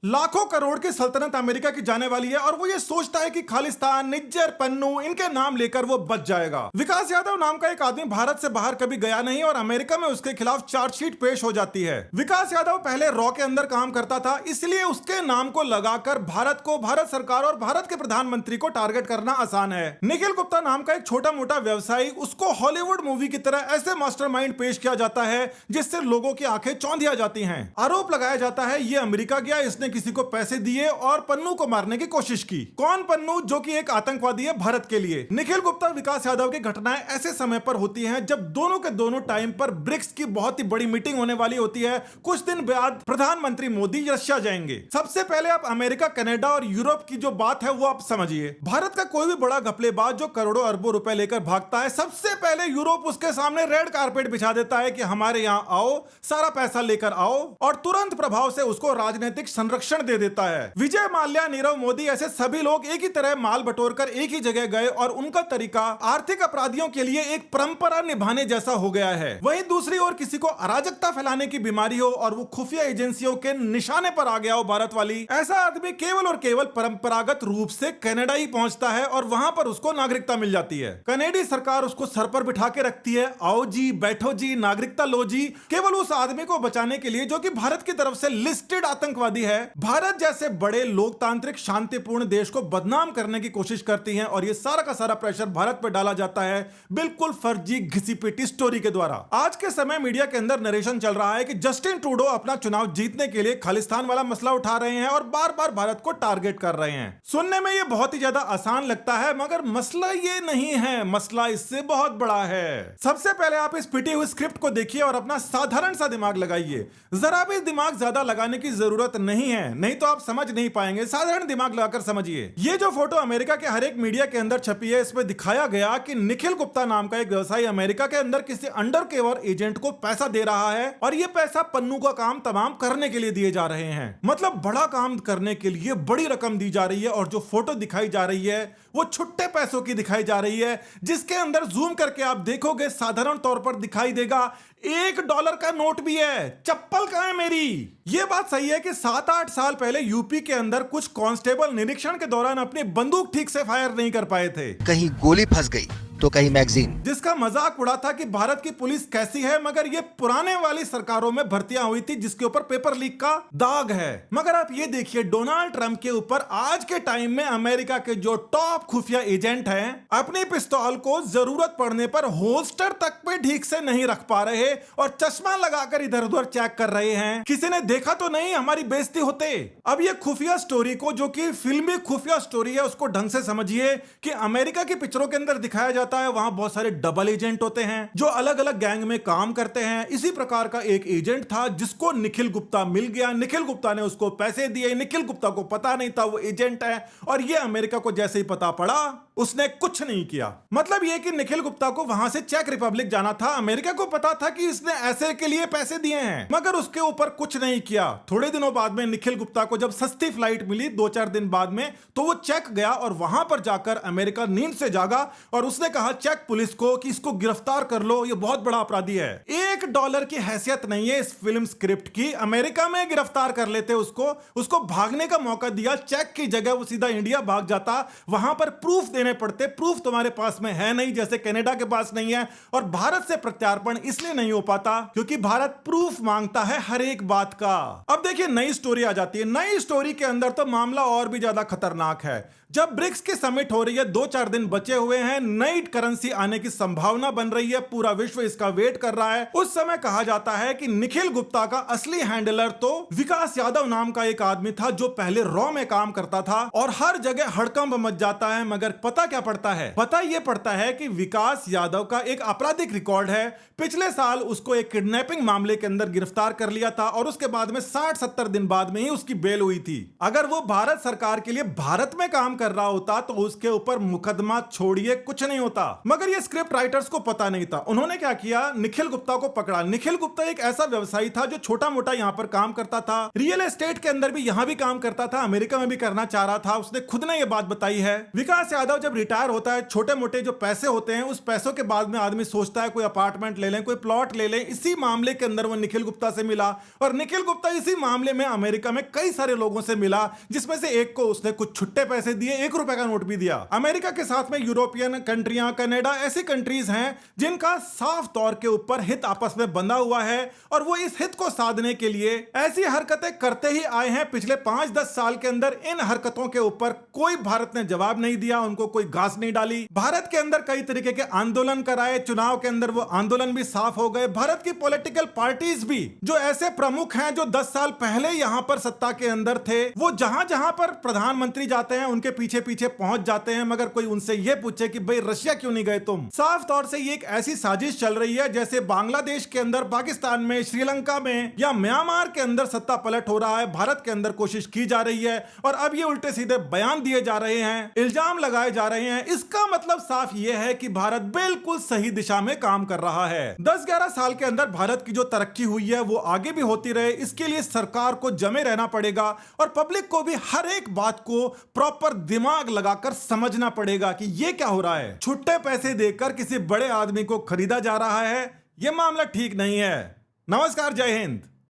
लाखों करोड़ की सल्तनत अमेरिका की जाने वाली है और वो ये सोचता है कि खालिस्तान, निज्जर, पन्नू इनके नाम लेकर वो बच जाएगा। विकास यादव नाम का एक आदमी भारत से बाहर कभी गया नहीं और अमेरिका में उसके खिलाफ चार्जशीट पेश हो जाती है। विकास यादव पहले रॉ के अंदर काम करता था, इसलिए उसके नाम को लगाकर भारत को, भारत सरकार और भारत के प्रधानमंत्री को टारगेट करना आसान है। निखिल गुप्ता नाम का एक छोटा मोटा व्यवसायी, उसको हॉलीवुड मूवी की तरह ऐसे मास्टरमाइंड पेश किया जाता है जिससे लोगों की आंखें चौंधिया जाती हैं। आरोप लगाया जाता है ये अमेरिका गया, इसने किसी को पैसे दिए और पन्नू को मारने की कोशिश की। कौन पन्नू? जो कि एक आतंकवादी है भारत के लिए। निखिल गुप्ता, विकास यादव की घटनाएं ऐसे समय पर होती हैं जब दोनों के दोनों टाइम पर ब्रिक्स की बहुत ही बड़ी मीटिंग होने वाली होती है। कुछ दिन बाद प्रधानमंत्री मोदी रशिया जाएंगे। सबसे पहले आप अमेरिका, कनाडा और यूरोप की जो बात है वो आप समझिए। भारत का कोई भी बड़ा घपलेबाज जो करोड़ों अरबों रुपए लेकर भागता है, सबसे पहले यूरोप उसके सामने रेड कारपेट बिछा देता है कि हमारे यहां आओ, सारा पैसा लेकर आओ, और तुरंत प्रभाव से उसको राजनीतिक संरक्षण दे देता है। विजय माल्या, नीरव मोदी ऐसे सभी लोग एक ही तरह माल बटोरकर एक ही जगह गए और उनका तरीका आर्थिक अपराधियों के लिए एक परंपरा निभाने जैसा हो गया है। वहीं दूसरी ओर किसी को अराजकता फैलाने की बीमारी हो और वो खुफिया एजेंसियों के निशाने पर आ गया हो भारत वाली, ऐसा आदमी केवल और केवल परंपरागत रूप से कनाडा ही पहुंचता है और वहां पर उसको नागरिकता मिल जाती है। कनेडी सरकार उसको सर पर बिठा के रखती है, आओ जी, बैठो जी, नागरिकता लो जी, केवल उस आदमी को बचाने के लिए जो कि भारत की तरफ से लिस्टेड आतंकवादी है। भारत जैसे बड़े लोकतांत्रिक शांतिपूर्ण देश को बदनाम करने की कोशिश करती हैं और ये सारा का सारा प्रेशर भारत पर डाला जाता है बिल्कुल फर्जी घिसी पिटी स्टोरी के द्वारा। आज के समय मीडिया के अंदर नरेशन चल रहा है कि जस्टिन ट्रूडो अपना चुनाव जीतने के लिए खालिस्तान वाला मसला उठा रहे हैं और बार बार भारत को टारगेट कर रहे हैं। सुनने में ये बहुत ही ज्यादा आसान लगता है, मगर मसला ये नहीं है, मसला इससे बहुत बड़ा है। सबसे पहले आप इस पिटी हुई स्क्रिप्ट को देखिए और अपना साधारण सा दिमाग लगाइए। जरा भी दिमाग ज्यादा लगाने की जरूरत नहीं है, नहीं तो आप समझ नहीं पाएंगे। साधारण दिमाग लगाकर समझिए। ये जो फोटो अमेरिका के हर एक मीडिया के अंदर छपी है, इसमें दिखाया गया कि निखिल गुप्ता नाम का एक व्यवसायी अमेरिका के अंदर किसी अंडरकवर एजेंट को पैसा दे रहा है और ये पैसा पन्नू का काम तमाम करने के लिए दिए जा रहे हैं। मतलब बड़ा काम करने के लिए बड़ी रकम दी जा रही है और जो फोटो दिखाई जा रही है वो छुट्टे पैसों की दिखाई जा रही है, जिसके अंदर जूम करके आप देखोगे साधारण तौर पर दिखाई देगा $1 का नोट भी है। चप्पल कहां है मेरी? ये बात सही है कि 7-8 साल पहले यूपी के अंदर कुछ कांस्टेबल निरीक्षण के दौरान अपनी बंदूक ठीक से फायर नहीं कर पाए थे। कहीं गोली फंस गई तो कहीं मैगजीन, जिसका मजाक उड़ा था कि भारत की पुलिस कैसी है, मगर ये पुराने वाली सरकारों में भर्तियां हुई थी जिसके ऊपर पेपर लीक का दाग है। मगर आप ये देखिए, डोनाल्ड ट्रंप के ऊपर आज के टाइम में अमेरिका के जो टॉप खुफिया एजेंट हैं अपनी पिस्तौल को जरूरत पड़ने पर होल्स्टर तक पे ठीक से नहीं रख पा रहे और चश्मा लगाकर इधर उधर चेक कर रहे हैं। किसी ने देखा तो नहीं, हमारी बेइज्जती होते। अब ये खुफिया स्टोरी को, जो कि फिल्मी खुफिया स्टोरी है, उसको ढंग से समझिए कि अमेरिका की पिक्चरों के अंदर दिखाया जाता है वहां बहुत सारे डबल एजेंट होते हैं जो अलग अलग गैंग में काम करते हैं। इसी प्रकार का एक एजेंट था जिसको निखिल गुप्ता मिल गया। निखिल गुप्ता ने उसको पैसे दिए। निखिल गुप्ता को पता नहीं था वो एजेंट है और ये अमेरिका को जैसे ही पता पड़ा उसने कुछ नहीं किया। मतलब ये कि निखिल गुप्ता को वहां से चेक रिपब्लिक जाना था। अमेरिका को पता था कि इसने ऐसे के लिए पैसे दिए हैं, मगर उसके ऊपर कुछ नहीं किया। थोड़े दिनों बाद में निखिल गुप्ता को जब सस्ती फ्लाइट मिली 2-4 दिन बाद में, तो वो चेक गया और वहां पर जाकर अमेरिका नींद से जागा और उसने कहा चेक पुलिस को कि इसको गिरफ्तार कर लो, ये बहुत बड़ा अपराधी है। $1 की हैसियत नहीं है इस फिल्म स्क्रिप्ट की। अमेरिका में गिरफ्तार कर लेते उसको भागने का मौका दिया। चेक की जगह वो सीधा इंडिया भाग जाता। वहां पर प्रूफ देने पड़ते। प्रूफ तुम्हारे पास में है नहीं, जैसे कनाडा के पास नहीं है। और भारत से प्रत्यार्पण इसलिए नहीं हो पाता क्योंकि भारत प्रूफ मांगता है हर एक बात का। अब देखिए, नई स्टोरी आ जाती है। नई स्टोरी के अंदर तो मामला और भी ज्यादा खतरनाक है। जब ब्रिक्स की समिट हो रही है, 2-4 दिन बचे हुए हैं, नई करेंसी आने की संभावना बन रही है, पूरा विश्व इसका वेट कर रहा है। उस समय कहा जाता है कि निखिल गुप्ता का असली हैंडलर तो विकास यादव नाम का एक आदमी था जो पहले रॉ में काम करता था और हर जगह हड़कंप मच जाता है। मगर पता क्या पड़ता है? पता यह पड़ता है कि विकास यादव का एक आपराधिक रिकॉर्ड है। पिछले साल उसको एक किडनैपिंग मामले के अंदर गिरफ्तार कर लिया था और उसके बाद में 60-70 दिन बाद में ही उसकी बेल हुई थी। अगर वो भारत सरकार के लिए भारत में काम कर रहा होता तो उसके ऊपर मुकदमा छोड़िए कुछ नहीं होता। होता, मगर ये स्क्रिप्ट राइटर्स को पता नहीं था। उन्होंने क्या किया, निखिल गुप्ता को पकड़ा। निखिल गुप्ता एक ऐसा व्यवसायी था जो छोटा मोटा यहाँ पर काम करता था, रियल एस्टेट के अंदर भी यहाँ भी काम करता था, अमेरिका में भी करना चाह रहा था। उसने खुद ने ये बात बताई है। विकास यादव जब रिटायर होता है, छोटे मोटे जो पैसे होते हैं उस पैसों के बाद में आदमी सोचता है कोई अपार्टमेंट ले लें, कोई प्लॉट ले लें। इसी मामले के अंदर वो निखिल गुप्ता से मिला और निखिल गुप्ता इसी मामले में अमेरिका में कई सारे लोगों से मिला, जिसमें से एक को उसने कुछ छुट्टे पैसे दिए, ₹1 का नोट भी दिया। अमेरिका के साथ में यूरोपियन कंट्रियां, कनाडा ऐसी कंट्रीज हैं जिनका साफ तौर के ऊपर हित आपस में बंधा हुआ है और वो इस हित को साधने के लिए ऐसी हरकतें करते ही आए हैं। पिछले 5-10 साल के अंदर इन हरकतों के ऊपर कोई भारत ने जवाब नहीं दिया, उनको कोई घास नहीं डाली। भारत के अंदर कई तरीके के आंदोलन कराए, चुनाव के अंदर वो आंदोलन भी साफ हो गए। भारत की पॉलिटिकल पार्टीज भी जो ऐसे प्रमुख हैं जो 10 साल पहले यहां पर सत्ता के अंदर थे, वो जहां जहां पर प्रधानमंत्री जाते हैं उनके पीछे पीछे पहुंच जाते हैं, मगर कोई उनसे यह पूछे कि भाई रशिया क्यों नहीं गए तुम। साफ तौर से ये एक ऐसी साजिश चल रही है जैसे बांग्लादेश के अंदर, पाकिस्तान में, श्रीलंका में या म्यांमार के अंदर सत्ता पलट हो रहा है। भारत के अंदर कोशिश की जा रही है और अब ये उल्टे सीधे बयान दिए जा रहे हैं, इल्जाम लगाए जा रहे हैं। इसका मतलब साफ यह है कि भारत बिल्कुल सही दिशा में काम कर रहा है। 10-11 साल के अंदर भारत की जो तरक्की हुई है वो आगे भी होती रहे, इसके लिए सरकार को जमे रहना पड़ेगा और पब्लिक को भी हर एक बात को प्रॉपर दिमाग लगाकर समझना पड़ेगा कि ये क्या हो रहा है। छुट्टे पैसे देकर किसी बड़े आदमी को खरीदा जा रहा है, यह मामला ठीक नहीं है। नमस्कार, जय हिंद।